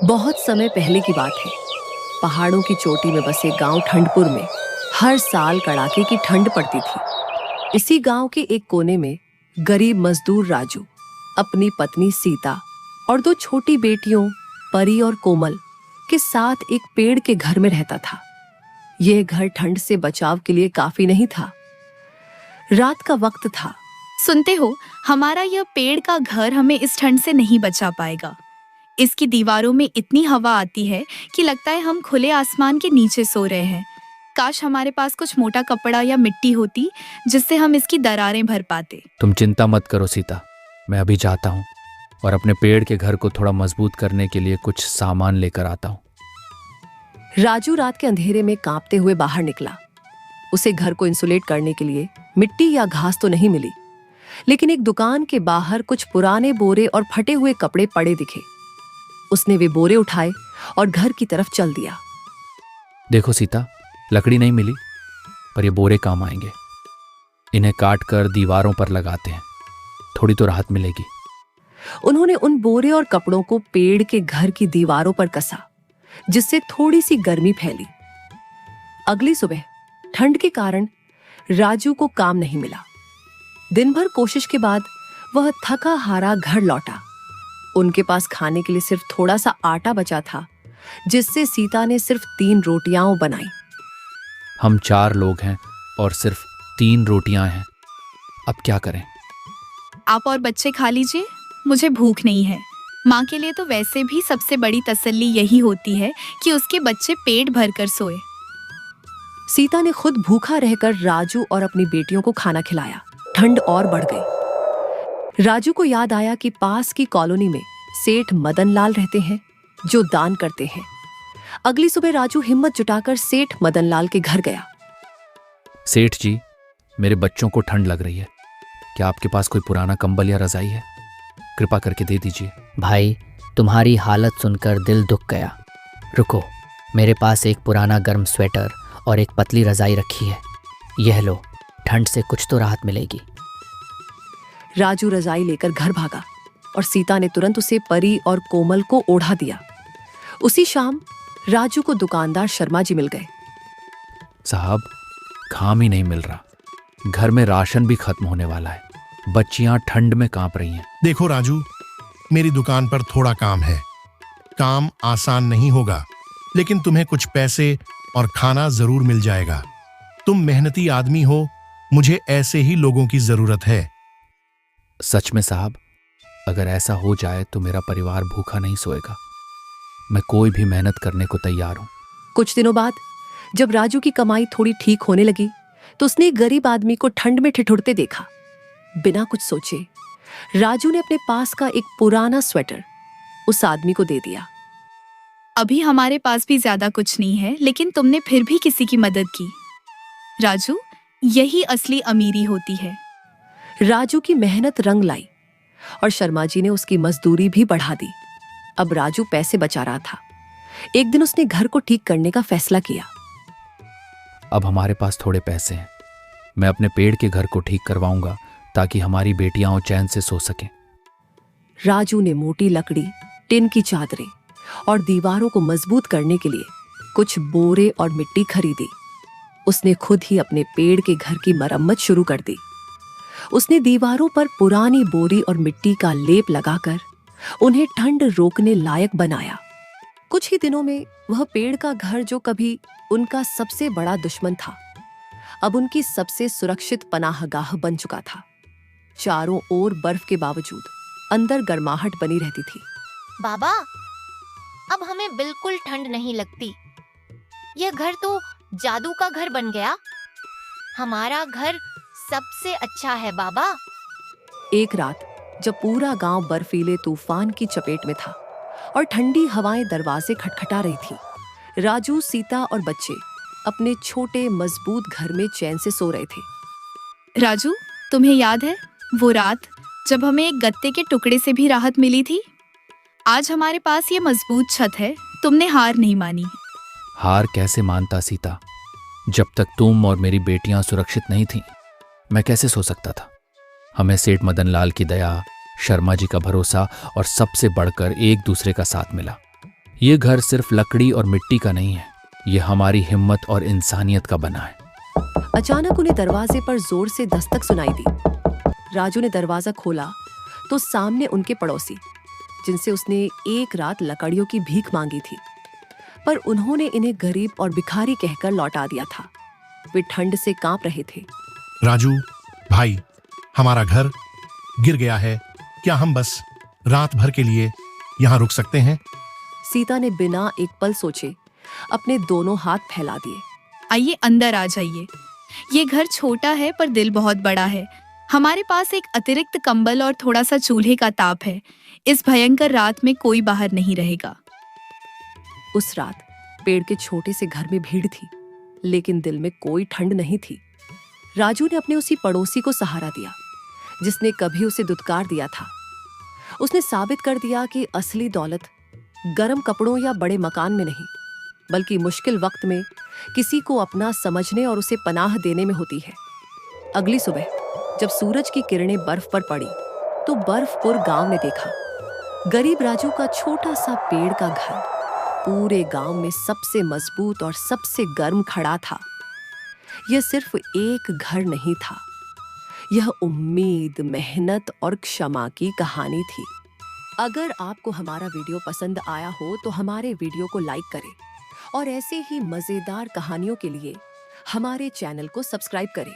बहुत समय पहले की बात है। पहाड़ों की चोटी में बसे गांव ठंडपुर में हर साल कड़ाके की ठंड पड़ती थी। इसी गांव के एक कोने में गरीब मजदूर राजू अपनी पत्नी सीता और दो छोटी बेटियों परी और कोमल के साथ एक पेड़ के घर में रहता था। यह घर ठंड से बचाव के लिए काफी नहीं था। रात का वक्त था। सुनते हो, हमारा यह पेड़ का घर हमें इस ठंड से नहीं बचा पाएगा। इसकी दीवारों में इतनी हवा आती है कि लगता है हम खुले आसमान के नीचे सो रहे हैं। काश हमारे पास कुछ मोटा कपड़ा या मिट्टी होती जिससे हम इसकी दरारें भर पाते। तुम चिंता मत करो सीता, मैं अभी जाता हूँ और अपने पेड़ के घर को थोड़ा मजबूत करने के लिए कुछ सामान लेकर आता हूँ। राजू रात के अंधेरे में कांपते हुए बाहर निकला। उसे घर को इंसुलेट करने के लिए मिट्टी या घास तो नहीं मिली, लेकिन एक दुकान के बाहर कुछ पुराने बोरे और फटे हुए कपड़े पड़े दिखे। उसने वे बोरे उठाए और घर की तरफ चल दिया। देखो सीता, लकड़ी नहीं मिली, पर ये बोरे काम आएंगे। इन्हें काट कर दीवारों पर लगाते हैं, थोड़ी तो राहत मिलेगी। उन्होंने उन बोरे और कपड़ों को पेड़ के घर की दीवारों पर कसा, जिससे थोड़ी सी गर्मी फैली। अगली सुबह ठंड के कारण राजू को काम नहीं मिला। दिन भर कोशिश के बाद वह थका हारा घर लौटा। उनके पास खाने के लिए सिर्फ थोड़ा सा आटा बचा था, जिससे सीता ने सिर्फ 3 रोटियां बनाई। हम 4 लोग हैं और सिर्फ 3 रोटियां हैं, अब क्या करें? आप और बच्चे खा लीजिए, मुझे भूख नहीं है। माँ के लिए तो वैसे भी सबसे बड़ी तसल्ली यही होती है कि उसके बच्चे पेट भर कर सोए। सीता ने खुद भूखा रहकर राजू और अपनी बेटियों को खाना खिलाया। ठंड और बढ़ गई। राजू को याद आया कि पास की कॉलोनी में सेठ मदन लाल रहते हैं, जो दान करते हैं। अगली सुबह राजू हिम्मत जुटाकर सेठ मदन लाल के घर गया। सेठ जी, मेरे बच्चों को ठंड लग रही है, क्या आपके पास कोई पुराना कंबल या रजाई है? कृपा करके दे दीजिए। भाई, तुम्हारी हालत सुनकर दिल दुख गया। रुको, मेरे पास एक पुराना गर्म स्वेटर और एक पतली रजाई रखी है। यह लो, ठंड से कुछ तो राहत मिलेगी। राजू रजाई लेकर घर भागा और सीता ने तुरंत उसे परी और कोमल को ओढ़ा दिया। उसी शाम राजू को दुकानदार शर्मा जी मिल गए। साहब, काम ही नहीं मिल रहा, घर में राशन भी खत्म होने वाला है, बच्चियां ठंड में कांप रही हैं। देखो राजू, मेरी दुकान पर थोड़ा काम है। काम आसान नहीं होगा, लेकिन तुम्हें कुछ पैसे और खाना जरूर मिल जाएगा। तुम मेहनती आदमी हो, मुझे ऐसे ही लोगों की जरूरत है। सच में साहब, अगर ऐसा हो जाए तो मेरा परिवार भूखा नहीं सोएगा। मैं कोई भी मेहनत करने को तैयार हूं। कुछ दिनों बाद जब राजू की कमाई थोड़ी ठीक होने लगी, तो उसने एक गरीब आदमी को ठंड में ठिठुरते देखा। बिना कुछ सोचे राजू ने अपने पास का एक पुराना स्वेटर उस आदमी को दे दिया। अभी हमारे पास भी ज्यादा कुछ नहीं है, लेकिन तुमने फिर भी किसी की मदद की। राजू, यही असली अमीरी होती है। राजू की मेहनत रंग लाई और शर्मा जी ने उसकी मजदूरी भी बढ़ा दी। अब राजू पैसे बचा रहा था। एक दिन उसने घर को ठीक करने का फैसला किया। अब हमारे पास थोड़े पैसे हैं, मैं अपने पेड़ के घर को ठीक करवाऊंगा ताकि हमारी बेटियां चैन से सो सकें। राजू ने मोटी लकड़ी, टिन की चादरें और दीवारों को मजबूत करने के लिए कुछ बोरे और मिट्टी खरीदी। उसने खुद ही अपने पेड़ के घर की मरम्मत शुरू कर दी। उसने दीवारों पर पुरानी बोरी और मिट्टी का लेप लगाकर उन्हें ठंड रोकने लायक बनाया। कुछ ही दिनों में वह पेड़ का घर, जो कभी उनका सबसे बड़ा दुश्मन था, अब उनकी सबसे सुरक्षित पनाहगाह बन चुका था। चारों ओर बर्फ के बावजूद अंदर गर्माहट बनी रहती थी। बाबा, अब हमें बिल्कुल ठंड नहीं लगती। यह घर तो जादू का घर बन गया। हमारा घर सबसे अच्छा है बाबा। एक रात जब पूरा गांव बर्फीले तूफान की चपेट में था और ठंडी हवाएं दरवाजे खटखटा रही थी, राजू, सीता और बच्चे अपने छोटे मजबूत घर में चैन से सो रहे थे। राजू, तुम्हें याद है वो रात जब हमें एक गत्ते के टुकड़े से भी राहत मिली थी? आज हमारे पास ये मजबूत छत है। तुमने हार नहीं मानी। हार कैसे मानता सीता? जब तक तुम और मेरी बेटियां सुरक्षित नहीं थीं, मैं कैसे सो सकता था? हमें सेठ मदन लाल की दया, शर्मा जी का भरोसा और सबसे बढ़कर एक दूसरे का साथ मिला। ये घर सिर्फ लकड़ी और मिट्टी का नहीं है, ये हमारी हिम्मत और इंसानियत का बना है। अचानक उन्हें दरवाजे पर जोर से दस्तक सुनाई दी। राजू ने दरवाजा खोला तो सामने उनके पड़ोसी, जिनसे उसने एक रात लकड़ियों की भीख मांगी थी, पर उन्होंने इन्हें गरीब और भिखारी कहकर लौटा दिया था। वे ठंड से कांप रहे थे। राजू भाई, हमारा घर गिर गया है, क्या हम बस रात भर के लिए यहाँ रुक सकते हैं? सीता ने बिना एक पल सोचे अपने दोनों हाथ फैला दिए। आइए अंदर आ जाइए। ये घर छोटा है पर दिल बहुत बड़ा है। हमारे पास एक अतिरिक्त कंबल और थोड़ा सा चूल्हे का ताप है। इस भयंकर रात में कोई बाहर नहीं रहेगा। उस रात पेड़ के छोटे से घर में भीड़ थी, लेकिन दिल में कोई ठंड नहीं थी। राजू ने अपने उसी पड़ोसी को सहारा दिया जिसने कभी उसे दुत्कार दिया था। उसने साबित कर दिया कि असली दौलत गर्म कपड़ों या बड़े मकान में नहीं, बल्कि मुश्किल वक्त में किसी को अपना समझने और उसे पनाह देने में होती है। अगली सुबह जब सूरज की किरणें बर्फ पर पड़ी तो बर्फपुर गांव ने देखा गरीब राजू का छोटा सा पेड़ का घर पूरे गांव में सबसे मजबूत और सबसे गर्म खड़ा था। यह सिर्फ एक घर नहीं था, यह उम्मीद, मेहनत और क्षमा की कहानी थी। अगर आपको हमारा वीडियो पसंद आया हो तो हमारे वीडियो को लाइक करें और ऐसे ही मजेदार कहानियों के लिए हमारे चैनल को सब्सक्राइब करें।